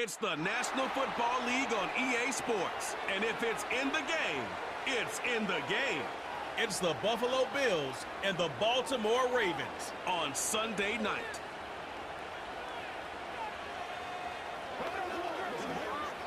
It's the National Football League on EA Sports. And if it's in the game, it's in the game. It's the Buffalo Bills and the Baltimore Ravens on Sunday night.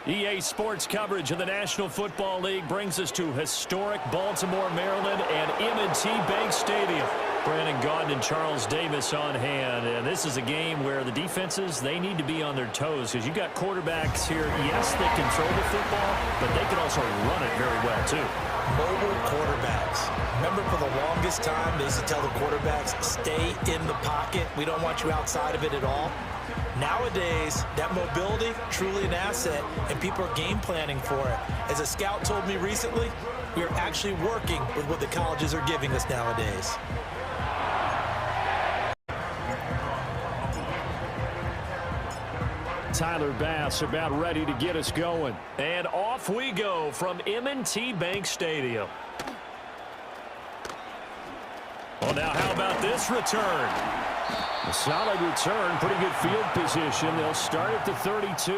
EA Sports coverage of the National Football League brings us to historic Baltimore, Maryland, and M&T Bank Stadium. Brandon Gaudin and Charles Davis on hand. And this is a game where the defenses, they need to be on their toes because you've got quarterbacks here, yes, that can throw the football, but they can also run it very well, too. Mobile quarterbacks. Remember, for the longest time, they used to tell the quarterbacks, stay in the pocket. We don't want you outside of it at all. Nowadays, that mobility, truly an asset, and people are game planning for it. As a scout told me recently, we are actually working with what the colleges are giving us nowadays. Tyler Bass about ready to get us going. And off we go from M&T Bank Stadium. Well, now how about this return? A solid return, pretty good field position. They'll start at the 32.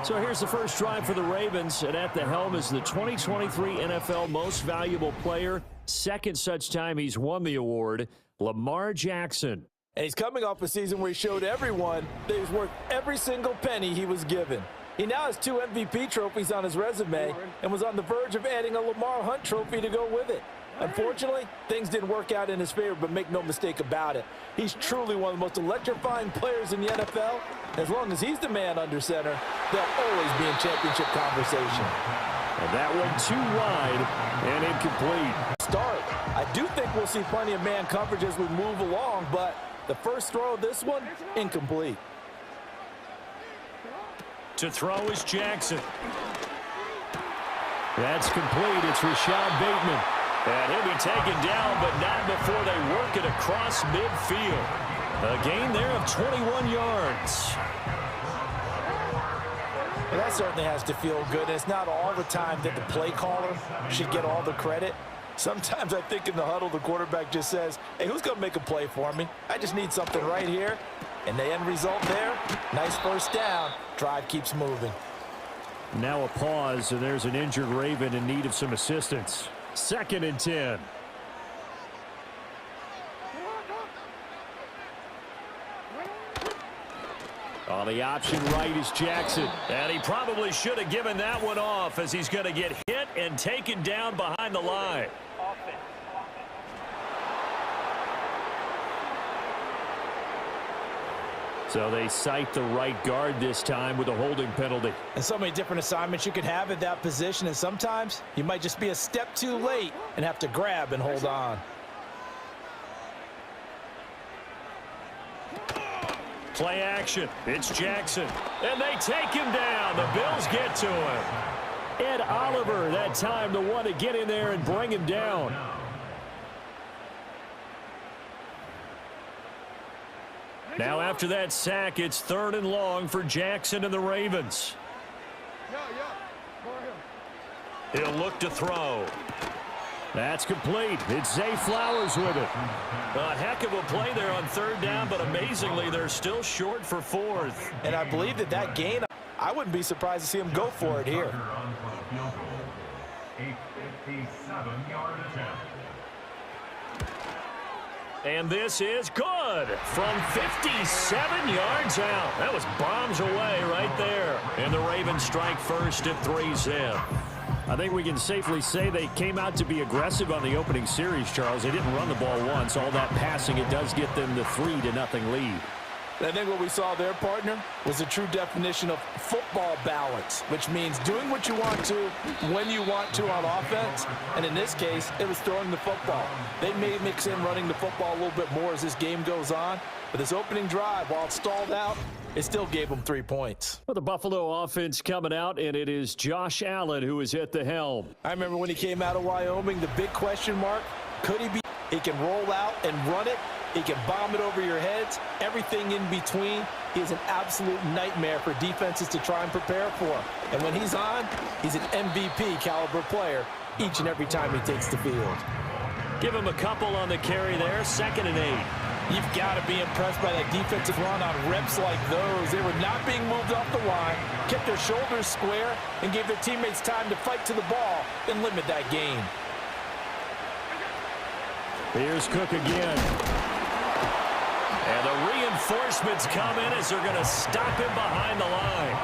So here's the first drive for the Ravens, and at the helm is the 2023 NFL Most Valuable Player. Second such time he's won the award, Lamar Jackson. And he's coming off a season where he showed everyone that he was worth every single penny he was given. He now has 2 MVP trophies on his resume and was on the verge of adding a Lamar Hunt trophy to go with it. Unfortunately, things didn't work out in his favor, but make no mistake about it. He's truly one of the most electrifying players in the NFL. As long as he's the man under center, they'll always be in championship conversation. And that one too wide and incomplete. Start. I do think we'll see plenty of man coverage as we move along, but the first throw of this one, incomplete. To throw is Jackson. That's complete. It's Rashad Bateman. And he'll be taken down, but not before they work it across midfield. A gain there of 21 yards. Well, that certainly has to feel good. It's not all the time that the play caller should get all the credit. Sometimes I think in the huddle, the quarterback just says, hey, who's going to make a play for me? I just need something right here. And the end result there, nice first down. Drive keeps moving. Now a pause, and there's an injured Raven in need of some assistance. 2nd and 10. On the option right is Jackson. And he probably should have given that one off as he's going to get hit and taken down behind the line. So they cite the right guard this time with a holding penalty. And so many different assignments you could have at that position, and sometimes you might just be a step too late and have to grab and hold on. Play action. It's Jackson. And they take him down. The Bills get to him. Ed Oliver, that time the one to get in there and bring him down. Now after that sack, it's 3rd and long for Jackson and the Ravens. He'll look to throw. That's complete. It's Zay Flowers with it. A heck of a play there on 3rd down, but amazingly, they're still short for 4th. And I believe that gain, I wouldn't be surprised to see him go for it here. And this is good from 57 yards out. That was bombs away right there. And the Ravens strike first at 3-zip. I think we can safely say they came out to be aggressive on the opening series, Charles. They didn't run the ball once. All that passing, it does get them the 3-0 lead. I think what we saw there, partner, was a true definition of football balance, which means doing what you want to when you want to on offense. And in this case, it was throwing the football. They may mix in running the football a little bit more as this game goes on. But this opening drive, while it stalled out, it still gave them 3 points. Well, the Buffalo offense coming out, and it is Josh Allen who is at the helm. I remember when he came out of Wyoming, the big question mark, could he be? He can roll out and run it. He can bomb it over your heads. Everything in between. He is an absolute nightmare for defenses to try and prepare for. And when he's on, he's an MVP caliber player each and every time he takes the field. Give him a couple on the carry there. 2nd and 8. You've got to be impressed by that defensive run on reps like those. They were not being moved off the line, kept their shoulders square, and gave their teammates time to fight to the ball and limit that gain. Here's Cook again. And the reinforcements come in as they're going to stop him behind the line.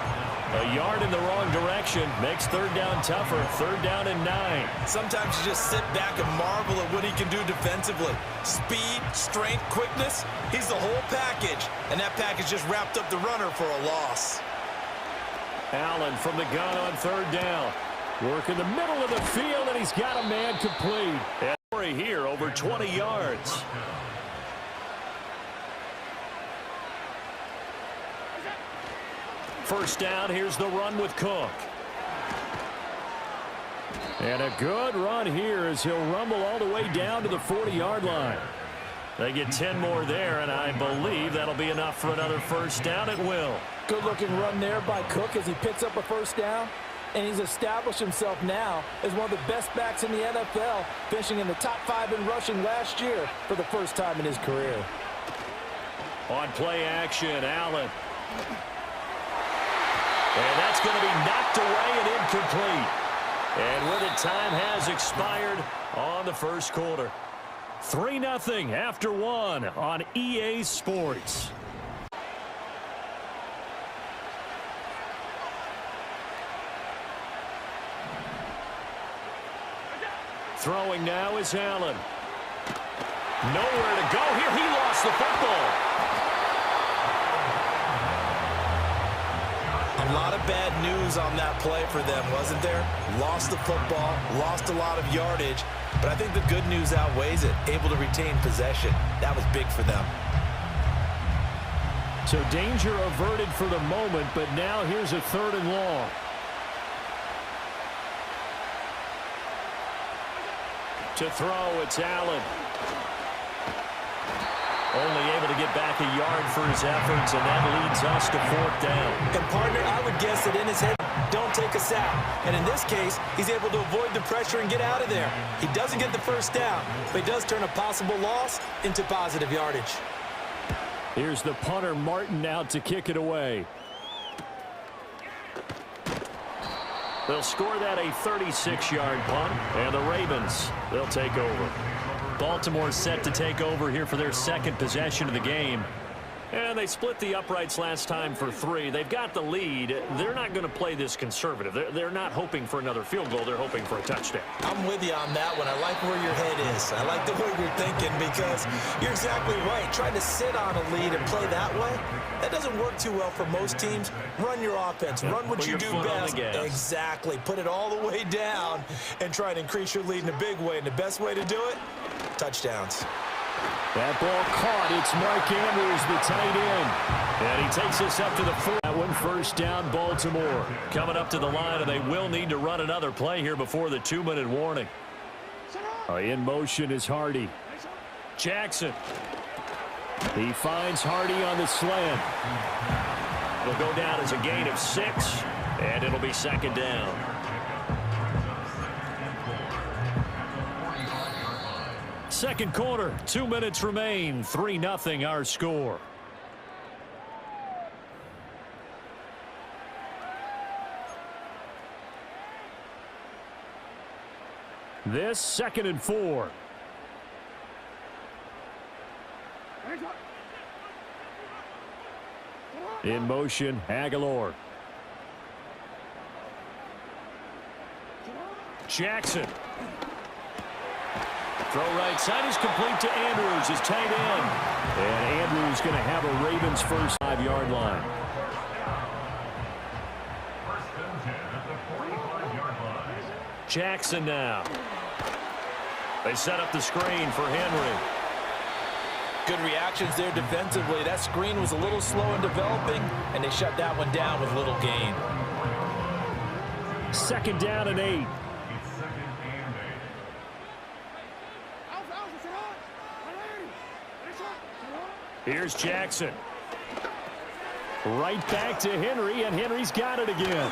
A yard in the wrong direction makes third down tougher. Third down and 9. Sometimes you just sit back and marvel at what he can do defensively. Speed, strength, quickness, he's the whole package. And that package just wrapped up the runner for a loss. Allen from the gun on third down. Work in the middle of the field, and he's got a man complete. And here over 20 yards. First down, here's the run with Cook. And a good run here as he'll rumble all the way down to the 40-yard line. They get 10 more there, and I believe that'll be enough for another first down. It will. Good-looking run there by Cook as he picks up a first down. And he's established himself now as one of the best backs in the NFL, finishing in the top 5 in rushing last year for the first time in his career. On play action, Allen. And that's going to be knocked away and incomplete. And with it, time has expired on the first quarter. 3-0 after 1 on EA Sports. Throwing now is Allen. Nowhere to go here. He lost the football. A lot of bad news on that play for them, wasn't there? Lost the football, lost a lot of yardage, but I think the good news outweighs it. Able to retain possession. That was big for them. So danger averted for the moment, but now here's a 3rd and long. To throw, it's Allen. Only able to get back a yard for his efforts, and that leads us to 4th down. And, partner, I would guess that in his head, don't take us out. And in this case, he's able to avoid the pressure and get out of there. He doesn't get the first down, but he does turn a possible loss into positive yardage. Here's the punter, Martin, out to kick it away. They'll score that a 36-yard punt, and the Ravens, they'll take over. Baltimore set to take over here for their second possession of the game. And they split the uprights last time for 3. They've got the lead. They're not going to play this conservative. They're not hoping for another field goal. They're hoping for a touchdown. I'm with you on that one. I like where your head is. I like the way you're thinking because you're exactly right. Trying to sit on a lead and play that way, that doesn't work too well for most teams. Run your offense. Run what you do best. Exactly. Put it all the way down and try and increase your lead in a big way. And the best way to do it, touchdowns. That ball caught. It's Mark Andrews, the tight end. And he takes us up to the 4. That one first down, Baltimore. Coming up to the line, and they will need to run another play here before the 2-minute warning. In motion is Hardy. Jackson. He finds Hardy on the slant. It'll go down as a gain of 6, and it'll be 2nd down. Second quarter, 2 minutes remain. 3-0 our score. This 2nd and 4. In motion, Aguilar. Jackson. Throw right side is complete to Andrews, his tight end. And Andrews going to have a Ravens first 5-yard line. Jackson now. They set up the screen for Henry. Good reactions there defensively. That screen was a little slow in developing, and they shut that one down with little gain. 2nd down and 8. Here's Jackson. Right back to Henry, and Henry's got it again.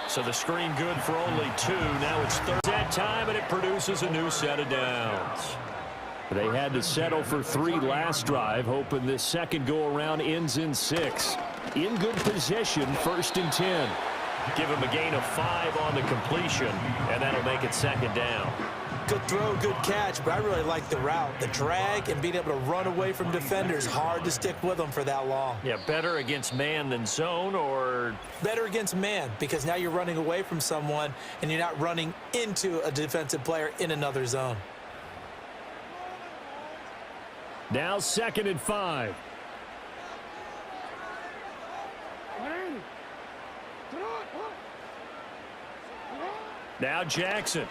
So the screen good for only 2. Now it's 3rd that time, and it produces a new set of downs. They had to settle for 3 last drive, hoping this second go-around ends in 6. In good position, 1st and 10. Give him a gain of 5 on the completion, and that'll make it 2nd down. Good throw, good catch, but I really like the route. The drag and being able to run away from defenders, hard to stick with them for that long. Yeah, better against man than zone, or? Better against man, because now you're running away from someone and you're not running into a defensive player in another zone. Now 2nd and 5. Now Jackson.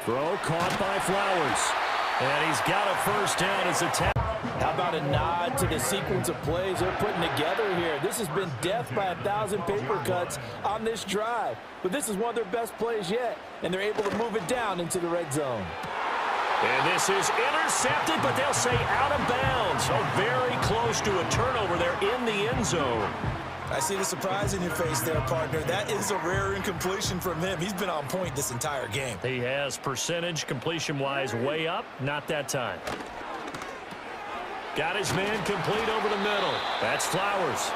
Throw caught by Flowers. And he's got a 1st down as a tackle. How about a nod to the sequence of plays they're putting together here? This has been death by 1,000 paper cuts on this drive. But this is one of their best plays yet, and they're able to move it down into the red zone. And this is intercepted, but they'll say out of bounds. So very close to a turnover there in the end zone. I see the surprise in your face there, partner. That is a rare incompletion from him. He's been on point this entire game. He has percentage completion-wise way up. Not that time. Got his man complete over the middle. That's Flowers.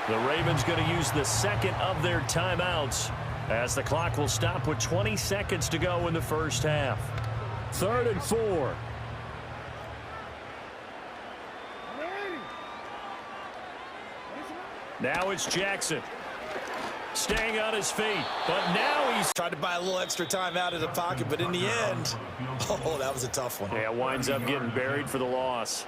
The Ravens going to use the 2nd of their timeouts as the clock will stop with 20 seconds to go in the 1st half. 3rd and 4. Now it's Jackson. Staying on his feet, but now he's tried to buy a little extra time out of the pocket, but in the end, oh, that was a tough one. Yeah, winds up getting buried for the loss.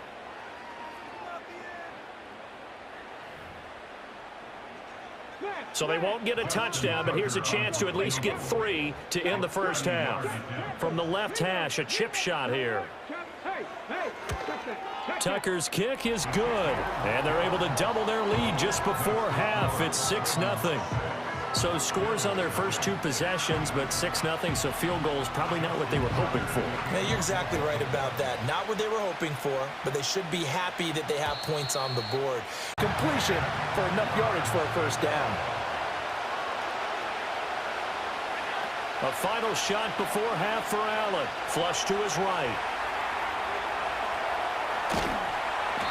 So they won't get a touchdown, but here's a chance to at least get 3 to end the 1st half. From the left hash, a chip shot here. Tucker's kick is good, and they're able to double their lead just before half. It's 6-0. So scores on their first 2 possessions, but 6-0, so field goal is probably not what they were hoping for. Man, you're exactly right about that. Not what they were hoping for, but they should be happy that they have points on the board. Completion for enough yardage for a 1st down. A final shot before half for Allen. Flush to his right.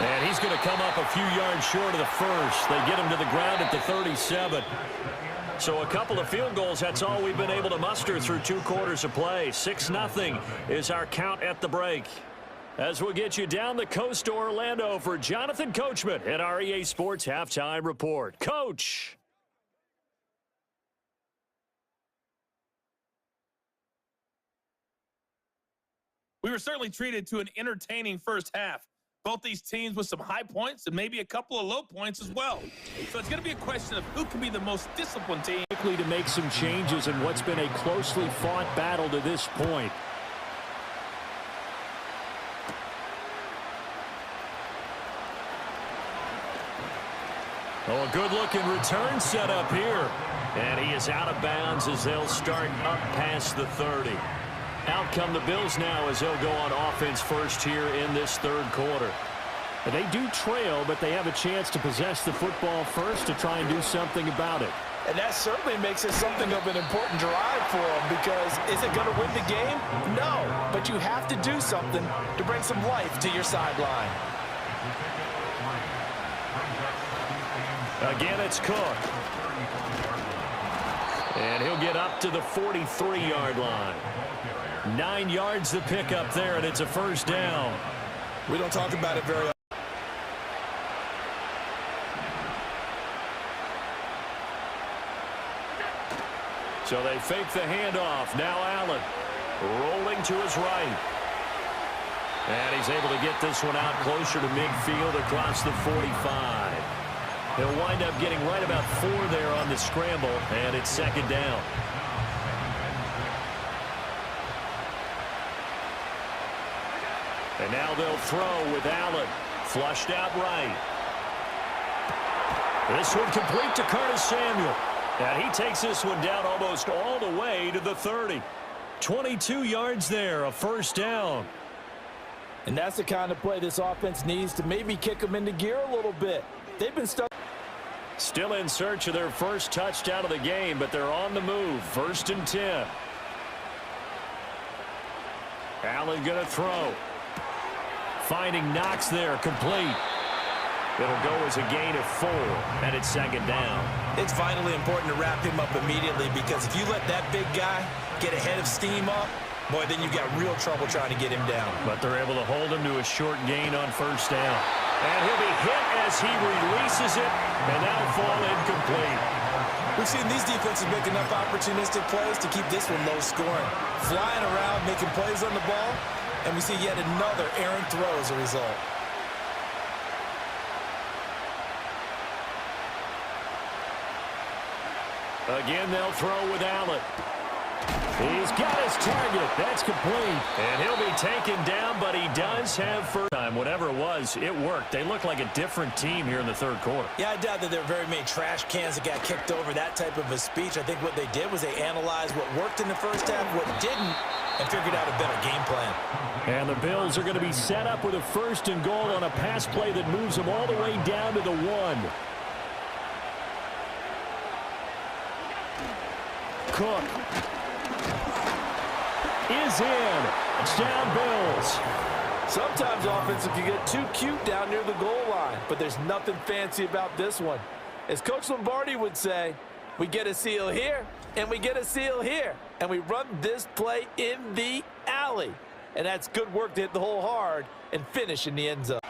And he's going to come up a few yards short of the 1st. They get him to the ground at the 37. So a couple of field goals, that's all we've been able to muster through 2 quarters of play. 6-0 is our count at the break. As we'll get you down the coast to Orlando for Jonathan Coachman at our EA Sports Halftime Report. Coach! We were certainly treated to an entertaining 1st half. Both these teams with some high points and maybe a couple of low points as well. So it's going to be a question of who can be the most disciplined team. Quickly to make some changes in what's been a closely fought battle to this point. Oh, a good-looking return set up here. And he is out of bounds as they'll start up past the 30. Out come the Bills now as they'll go on offense first here in this 3rd quarter. And they do trail, but they have a chance to possess the football first to try and do something about it. And that certainly makes it something of an important drive for them, because is it going to win the game? No, but you have to do something to bring some life to your sideline. Again, it's Cook. And he'll get up to the 43-yard line. 9 yards to pick up there, and it's a 1st down. We don't talk about it very often. So they fake the handoff. Now Allen rolling to his right. And he's able to get this one out closer to midfield across the 45. He'll wind up getting right about 4 there on the scramble, and it's 2nd down. And now they'll throw with Allen. Flushed out right. This one complete to Curtis Samuel. And he takes this one down almost all the way to the 30. 22 yards there, a 1st down. And that's the kind of play this offense needs to maybe kick them into gear a little bit. They've been stuck. Still in search of their first touchdown of the game, but they're on the move. 1st and 10. Allen going to throw. Finding Knox there, complete. It'll go as a gain of 4, and it's second down. It's vitally important to wrap him up immediately because if you let that big guy get ahead of steam up, boy, then you've got real trouble trying to get him down. But they're able to hold him to a short gain on first down. And he'll be hit as he releases it, and that'll fall incomplete. We've seen these defenses make enough opportunistic plays to keep this one low scoring. Flying around, making plays on the ball, and we see yet another errant throw as a result. Again, they'll throw with Allen. He's got his target. That's complete. And he'll be taken down, but he does have first time. Whatever it was, it worked. They look like a different team here in the third quarter. Yeah, I doubt that there were very many trash cans that got kicked over, that type of a speech. I think what they did was they analyzed what worked in the first half, what didn't, and figured out a better game plan. And the Bills are going to be set up with a first and goal on a pass play that moves them all the way down to the 1. Cook is in. Touchdown, Bills. Sometimes offense can get too cute down near the goal line, but there's nothing fancy about this one. As Coach Lombardi would say, we get a seal here, and we get a seal here, and we run this play in the alley. And that's good work to hit the hole hard and finish in the end zone.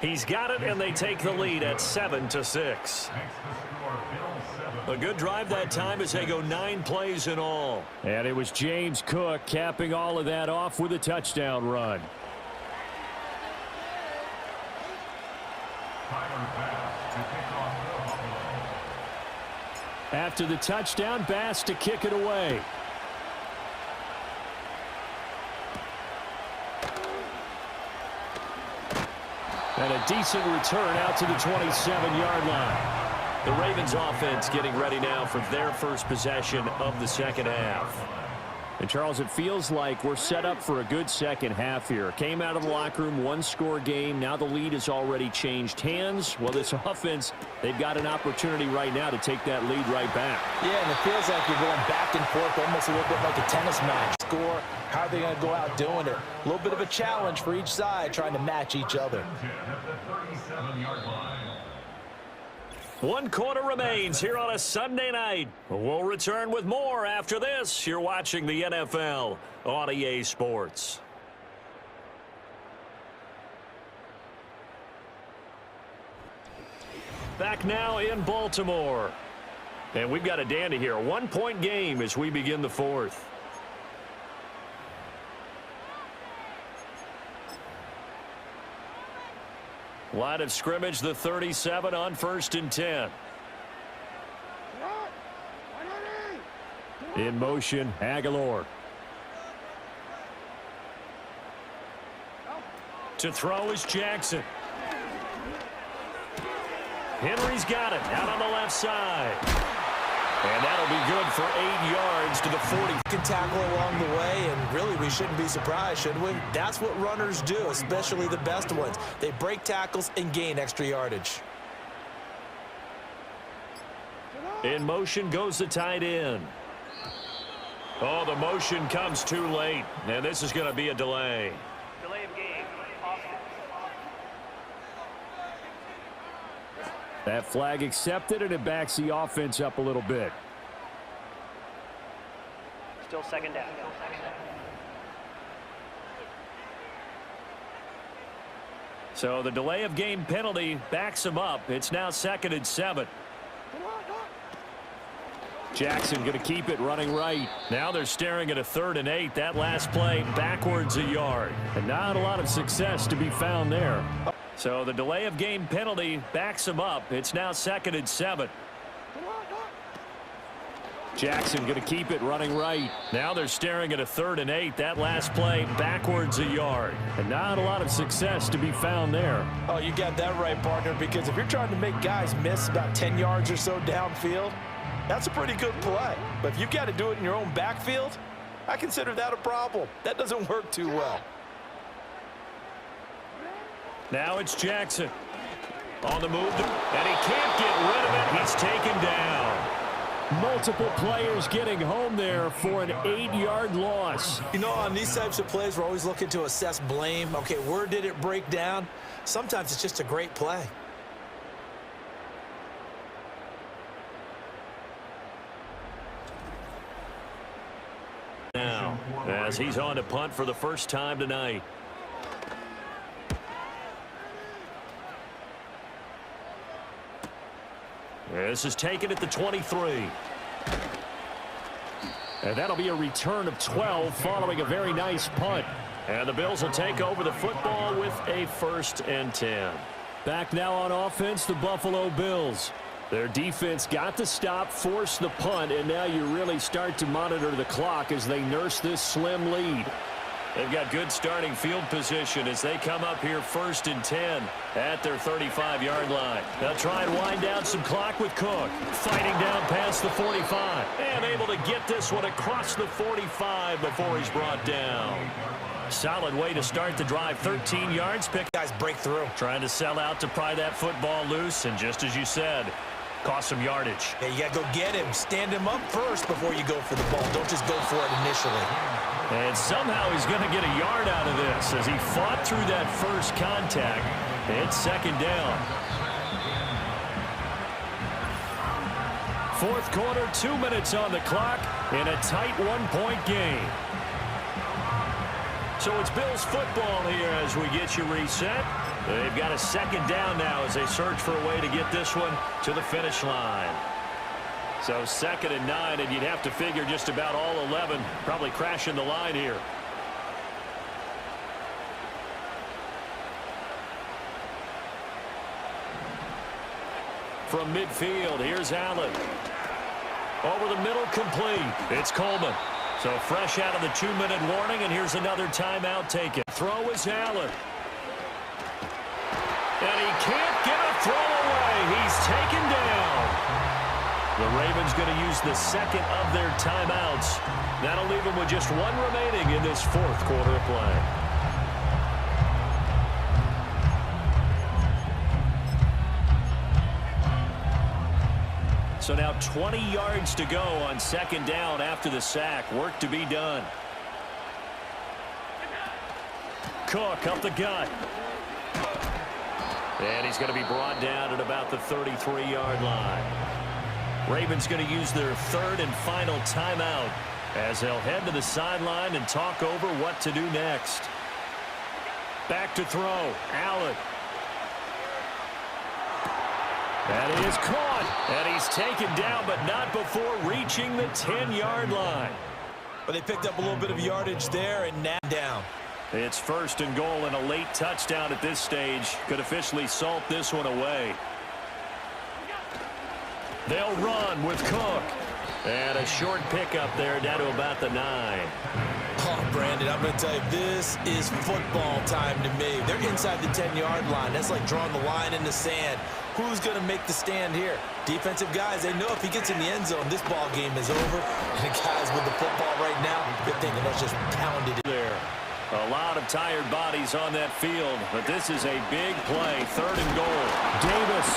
He's got it, and they take the lead at 7-6. A good drive that time as they go 9 plays in all. And it was James Cook capping all of that off with a touchdown run. After the touchdown, Bass to kick it away. And a decent return out to the 27-yard line. The Ravens offense getting ready now for their first possession of the second half. And, Charles, it feels like we're set up for a good second half here. Came out of the locker room, 1-score game. Now the lead has already changed hands. Well, this offense, they've got an opportunity right now to take that lead right back. Yeah, and it feels like you're going back and forth, almost a little bit like a tennis match. Score, how are they going to go out doing it? A little bit of a challenge for each side, trying to match each other. 1 quarter remains here on a Sunday night. We'll return with more after this. You're watching the NFL on EA Sports. Back now in Baltimore. And we've got a dandy here. A 1-point game as we begin the fourth. Line of scrimmage, the 37 on 1st and 10. In motion, Aguilar. To throw is Jackson. Henry's got it out on the left side. And that'll be good for 8 yards to the 40. Can tackle along the way, and really we shouldn't be surprised, should we? That's what runners do, especially the best ones. They break tackles and gain extra yardage. In motion goes the tight end. Oh, the motion comes too late, and this is going to be a delay. Delay of game. That flag accepted, and it backs the offense up a little bit. Still second down. So the delay of game penalty backs him up. It's now 2nd and 7. Jackson going to keep it running right. Now they're staring at a 3rd and 8. That last play backwards a yard. And not a lot of success to be found there. So the delay of game penalty backs him up. It's now 2nd and 7. Jackson going to keep it running right. Now they're staring at a 3rd and 8. That last play backwards a yard. And not a lot of success to be found there. Oh, you got that right, partner, because if you're trying to make guys miss about 10 yards or so downfield, that's a pretty good play. But if you've got to do it in your own backfield, I consider that a problem. That doesn't work too well. Now it's Jackson on the move, and he can't get rid of it. He's taken down. Multiple players getting home there for an 8-yard loss. You know, on these types of plays, we're always looking to assess blame. Okay, where did it break down? Sometimes it's just a great play. Now, as he's on to punt for the first time tonight. This is taken at the 23. And that'll be a return of 12 following a very nice punt. And the Bills will take over the football with a 1st and 10. Back now on offense, the Buffalo Bills. Their defense got the stop, forced the punt, and now you really start to monitor the clock as they nurse this slim lead. They've got good starting field position as they come up here 1st and 10 at their 35-yard line. They'll try and wind down some clock with Cook. Fighting down past the 45. And able to get this one across the 45 before he's brought down. Solid way to start the drive. 13 yards. Guys break through. Trying to sell out to pry that football loose. And just as you said, cost some yardage. Yeah, you got to go get him. Stand him up first before you go for the ball. Don't just go for it initially. And somehow he's going to get a yard out of this as he fought through that first contact. It's 2nd down. 4th quarter, 2 minutes on the clock in a tight 1-point game. So it's Bills football here as we get you reset. They've got a 2nd down now as they search for a way to get this one to the finish line. So 2nd and 9, and you'd have to figure just about all 11 probably crashing the line here. From midfield, here's Allen. Over the middle, complete. It's Coleman. So fresh out of the 2-minute warning, and here's another timeout taken. Throw is Allen. And he can't get a throw away. He's taken down. The Ravens going to use the 2nd of their timeouts. That'll leave them with just 1 remaining in this 4th quarter of play. So now 20 yards to go on 2nd down after the sack. Work to be done. Cook up the gut. And he's going to be brought down at about the 33-yard line. Ravens going to use their 3rd and final timeout as they'll head to the sideline and talk over what to do next. Back to throw. Allen. That is caught. And he's taken down, but not before reaching the 10-yard line. But they picked up a little bit of yardage there and now down. It's 1st and goal, and a late touchdown at this stage could officially salt this one away. They'll run with Cook. And a short pickup there down to about the 9. Oh, Brandon, I'm going to tell you, this is football time to me. They're inside the 10-yard line. That's like drawing the line in the sand. Who's going to make the stand here? Defensive guys, they know if he gets in the end zone, this ball game is over. And the guys with the football right now, they're thinking, let's just pound it there. A lot of tired bodies on that field, but this is a big play. 3rd and goal. Davis.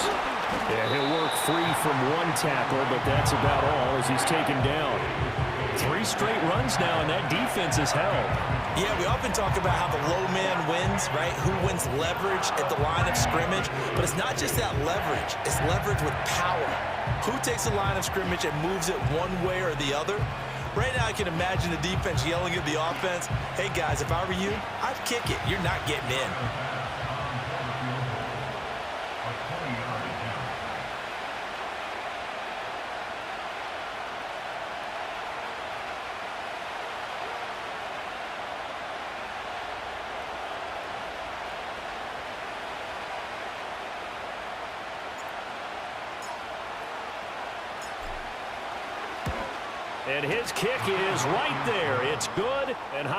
Yeah, he'll work free from 1 tackle, but that's about all as he's taken down. 3 straight runs now, and that defense is held. Yeah, we often talk about how the low man wins, right? Who wins leverage at the line of scrimmage? But it's not just that leverage. It's leverage with power. Who takes the line of scrimmage and moves it one way or the other? Right now, I can imagine the defense yelling at the offense, hey, guys, if I were you, I'd kick it. You're not getting in. And his kick is right there. It's good and high.